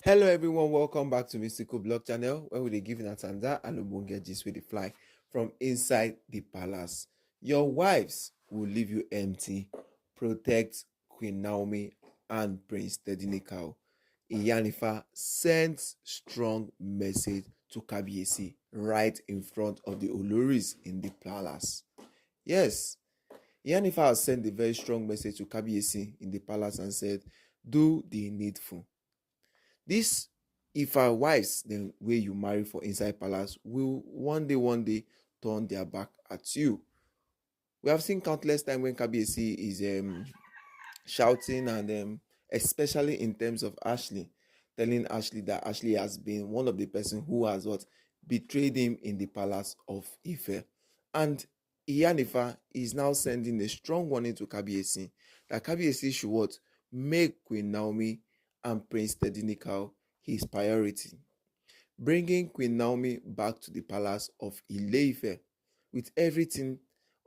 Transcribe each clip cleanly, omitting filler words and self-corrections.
Hello everyone, welcome back to Mystical Blog Channel where we dey give una tanda and ogbonge gist wey dey fly from inside the palace. Your wives will leave you empty. Protect Queen Naomi and Prince Tade. Iyanifa sends strong message to Kabi right in front of the Oloris in the palace. Yes, Iyanifa has sent a very strong message to Kabi in the palace and said, do the needful. This Ifa wives the way you marry for inside palace will one day turn their back at you. We have seen countless times when Kabi is shouting and especially in terms of Ashley, telling Ashley that Ashley has been one of the person who has betrayed him in the palace of Ife. And Iyanifa is now sending a strong warning to Kabi that Kabi should make Queen Naomi and Prince Tade his priority. Bringing Queen Naomi back to the palace of Ile-Ife with everything,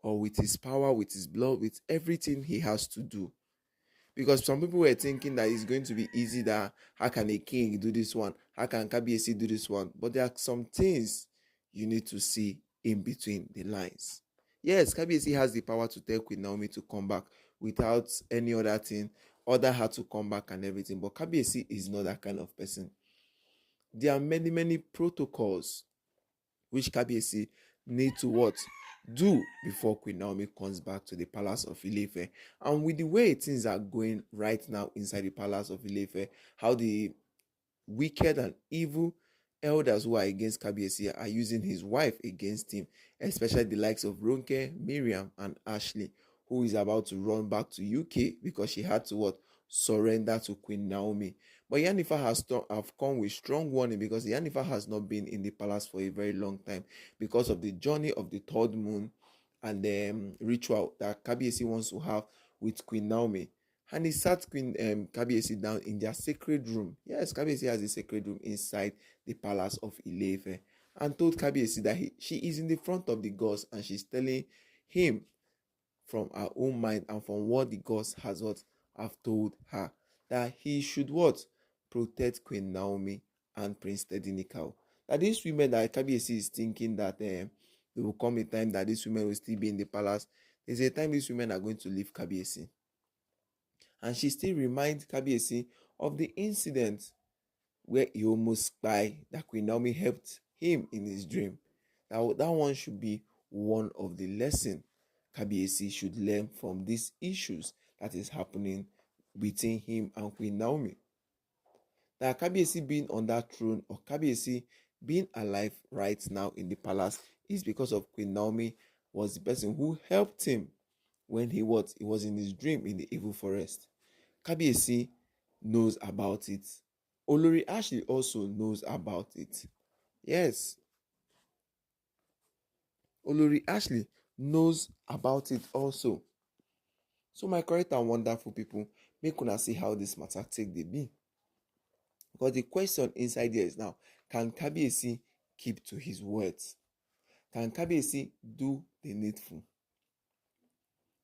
or with his power, with his blood, with everything he has to do. Because some people were thinking that it's going to be easy, that how can a king do this one? How can Kabi do this one? But there are some things you need to see in between the lines. Yes, Kabi has the power to tell Queen Naomi to come back without any other thing, order her to come back and everything. But Kabi is not that kind of person. There are many protocols which Kabi need to do before Queen Naomi comes back to the palace of Ile-Ife. And with the way things are going right now inside the palace of Ile-Ife, how the wicked and evil elders who are against Kabi are using his wife against him, especially the likes of Ronke, Miriam, and Ashley, who is about to run back to UK because she had to surrender to Queen Naomi. But Yanifa has come with strong warning, because Yanifa has not been in the palace for a very long time because of the journey of the third moon and the ritual that Kabi wants to have with Queen Naomi. And he sat Queen Kabi down in their sacred room. Yes, Kabi has a sacred room inside the palace of Ile-Ife, and told Kabi that she is in the front of the gods, and she's telling him from her own mind and from what the gods have told her, that he should protect Queen Naomi and Prince Tade. That these women that Kabi is thinking that there will come a time that these women will still be in the palace. There's a time these women are going to leave Kabi. And she still reminds Kabi of the incident where he almost died, that Queen Naomi helped him in his dream. That one should be one of the lessons Kabi should learn from these issues that is happening between him and Queen Naomi. That Kabi being on that throne, or Kabi being alive right now in the palace, is because of Queen Naomi was the person who helped him when he was in his dream in the evil forest. Kabi knows about it. Olori Ashley also knows about it. Yes, Olori Ashley knows about it also. So my correct and wonderful people, make una see how this matter take dey be. Because the question inside there is now, can Kabi keep to his words? Can Kabi do the needful?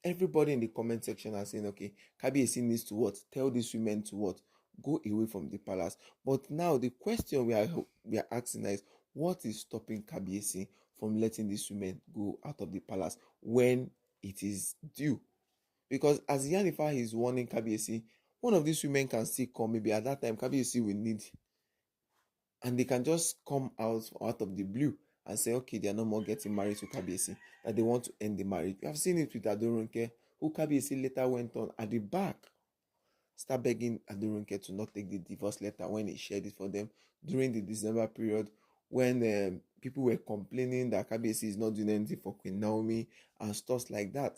Everybody in the comment section are saying, okay, Kabi needs to tell these women to go away from the palace. But now the question we are asking is, what is stopping Kabi from letting these women go out of the palace when it is due? Because as Yanifa is warning Kabi, one of these women can still come. Maybe at that time Kabi will need, and they can just come out of the blue and say, okay, they are no more getting married to Kabi, that they want to end the marriage. We have seen it with Adoronke, who Kabi later went on at the back, start begging Adoronke to not take the divorce letter when he shared it for them during the December period, when people were complaining that Kabi is not doing anything for Queen Naomi and stuff like that.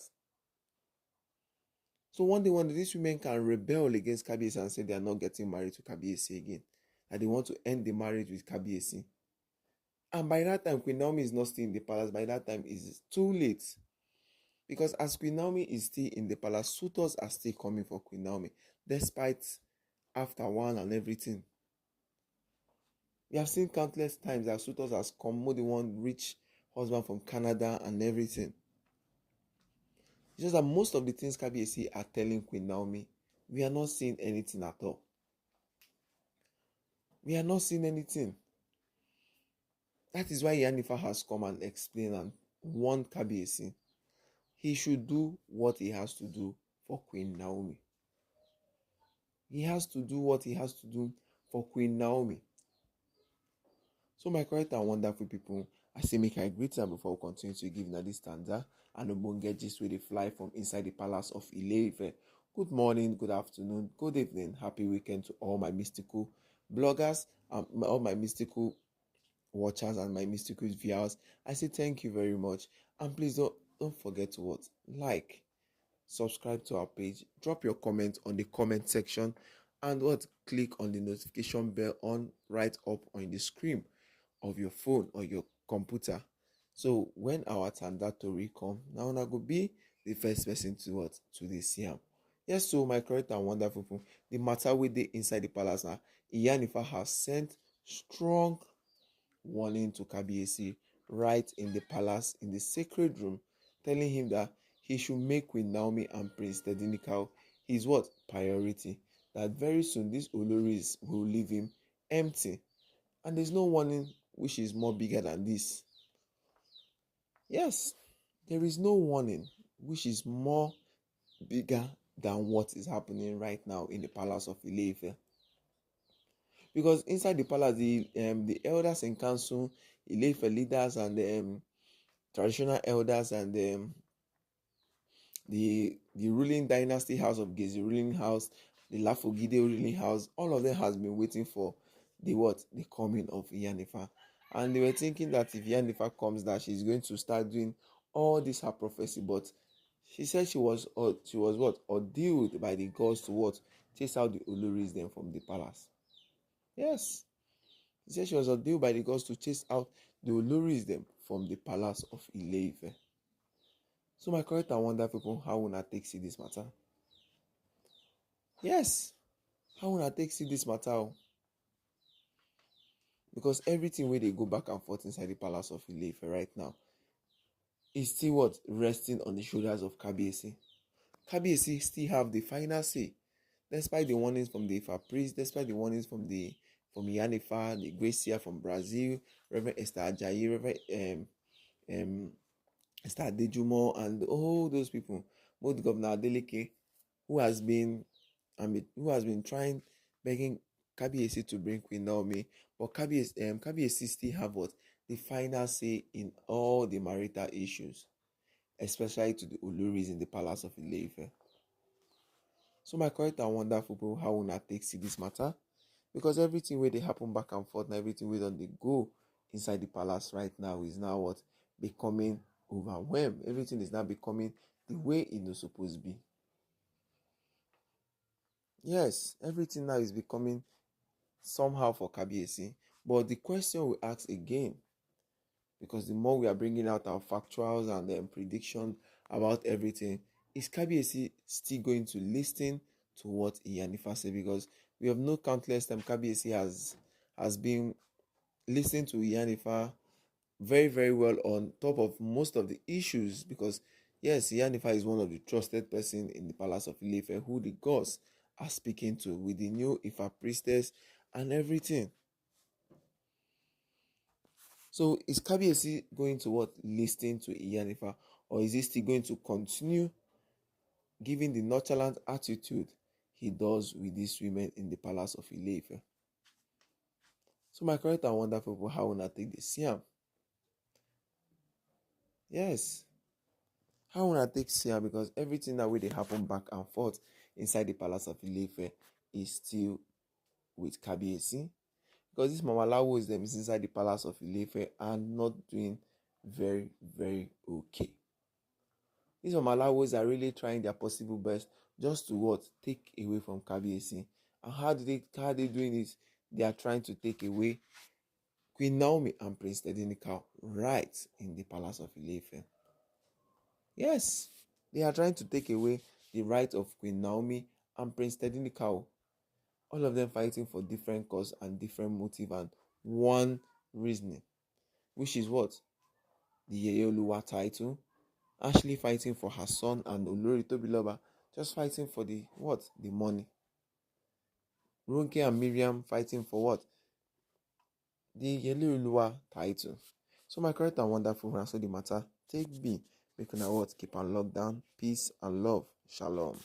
So one day these women can rebel against Kabi and say they are not getting married to Kabi again, that they want to end the marriage with Kabi. And by that time, Queen Naomi is not still in the palace. By that time, it's too late. Because as Queen Naomi is still in the palace, suitors are still coming for Queen Naomi, despite after one and everything. We have seen countless times that suitors has come, more than one rich husband from Canada and everything. It's just that most of the things Kabi are telling Queen Naomi, we are not seeing anything at all. We are not seeing anything. That is why Yanifa has come and explained and warned Kabi. He should do what he has to do for Queen Naomi. He has to do what he has to do for Queen Naomi. So my correct and wonderful people, I say make I greet them before we continue to give na this stanza and ogbonge gist wey dey fly from inside the palace of Ile-Ife. Good morning, good afternoon, good evening, happy weekend to all my mystical bloggers and all my mystical watchers and my mystical viewers. I say thank you very much, and please don't forget to what, like, subscribe to our page, drop your comment on the comment section, and what, click on the notification bell on right up on the screen of your phone or your computer. So when our Tanda Tori come, now I go be the first person to what, to dey see am. Yes, so my correct and wonderful people, the matter wey dey inside the palace now, Iyanifa has sent strong warning to Kabi right in the palace, in the sacred room, telling him that he should make Queen Naomi and Prince Tade his what, priority. That very soon these Oloris will leave him empty. And there's no warning which is more bigger than this. Yes, there is no warning which is more bigger than what is happening right now in the palace of Ile-Ife. Because inside the palace, the elders in council, Ile-Ife leaders and the traditional elders and the ruling dynasty house of Gezi ruling house, the Lafogide ruling house, all of them has been waiting for the what? The coming of Iyanifa. And they were thinking that if Iyanifa comes, that she's going to start doing all this her prophecy. But she said she was what? Ordealed by the gods to what? Chase out the Oloris them from the palace. Yes. She said she was ordealed by the gods to chase out the Oloris them from the palace of Ile-Ife. So my correct and wonderful people, how will I take see this matter? Yes. How will I take see this matter? Because everything where they go back and forth inside the palace of Ile-Ife right now is still what? Resting on the shoulders of Kabi. Kabi still have the final say. Despite the warnings from the Ifa priest, despite the warnings from Yanifa, the Gracia from Brazil, Reverend Esther Ajayi, Reverend Esther Adejumo, and all those people, both Governor Adeleke, who has been trying, begging Kabi to bring Queen Naomi, but Kabi still have what? The final say in all the marital issues, especially to the Oloris in the palace of Ile-Ife. So my correct and wonderful people, how will I take see this matter? Because everything where they happen back and forth, and everything where they go inside the palace right now is now what? Becoming overwhelmed. Everything is now becoming the way it was supposed to be. Yes, everything now is becoming somehow for Kabi. But the question we ask again, because the more we are bringing out our factuals and prediction about everything, is Kabi still going to listen to what Iyanifa said? Because we have no countless time Kabi has been listening to Iyanifa very, very well on top of most of the issues. Because yes, Iyanifa is one of the trusted person in the palace of Ile-Ife who the gods are speaking to with the new Ifa priestess and everything. So is Kabi going to what? Listen to Iyanifa, or is he still going to continue giving the nonchalant attitude he does with these women in the palace of Ile-Ife? So my correct and wonderful people, how will I take this? Siam? Yes. How will I take Siam? Because everything that way they happen back and forth inside the palace of Ile-Ife is still with Kabi. Because this Mama Lawo is them is inside the palace of Ile-Ife and not doing very, very okay. These Mama Lawos are really trying their possible best just to what? Take away from Kabi. And how are they doing it? They are trying to take away Queen Naomi and Prince Tade right in the palace of Ile-Ife. Yes, they are trying to take away the right of Queen Naomi and Prince Tade. All of them fighting for different cause and different motive and one reasoning, which is what? The Yeyoluwa title. Ashley fighting for her son and Olori Tobiloba just fighting for the what? The money. Ronke and Miriam fighting for what? the Yelioluwa title. So my correct and wonderful una, so the matter take be. Make una what keep on lockdown. Peace and love. Shalom.